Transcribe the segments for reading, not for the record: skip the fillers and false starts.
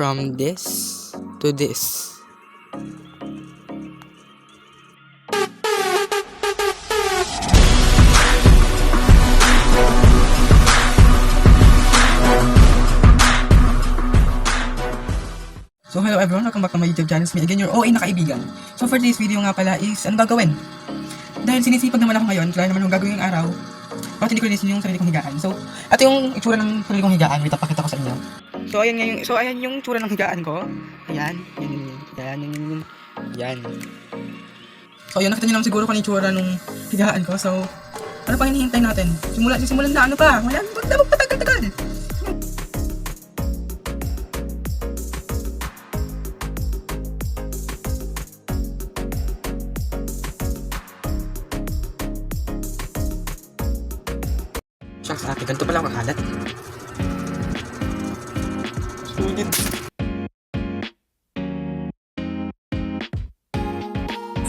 from this to this. So hello everyone, welcome back to my YouTube channel. It's me again, your OA na kaibigan. So for today's video nga pala is, ano gagawin? Dahil sinisipag naman ako ngayon, kaya naman yung gagawin yung araw, bakit hindi ko linis yung sarili kong higaan. So, ito yung itsura ng sarili kong higaan, wait, pakita ko sa inyo. So ayan yung itsura ng higaan ko. Ayan. So ayan, nakita nyo naman siguro kung yung itsura ng higaan ko. So, ano pang hinihintay natin? Simulan na ano pa? Wala, magpatagal-tagal. Shucks ate, ganito pala ang kalat. Sulit.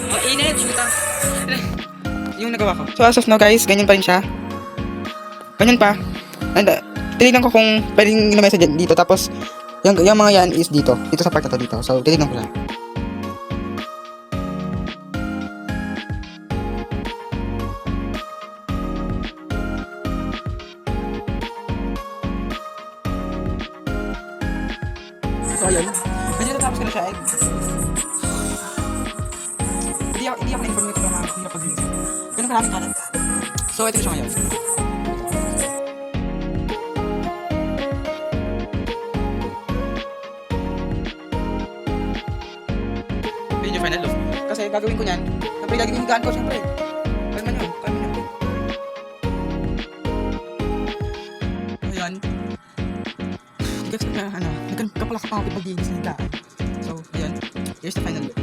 Oh, init! Shoota! Yung nagawa ko. So as of now guys, ganyan pa rin siya. Ganyan pa. And tinignan ko kung pwedeng lamesa dito. Tapos, yung mga yan is dito. Dito sa part na to dito. So, tinignan ko lang. So ayun, medyo natapos ko na siya. Hindi ako na-inform nito pero hindi ako pag-linis. Ganun karaming kalat. So ito na siya ngayon. Yun yung final look. Kasi gagawin ko niyan, siyempre lagi yung higaan ko siyempre. Kalma nyo. Ayan. Kasi nagkapalak pa ako pag-linis ng higaan. So, ayan. Here's the final look.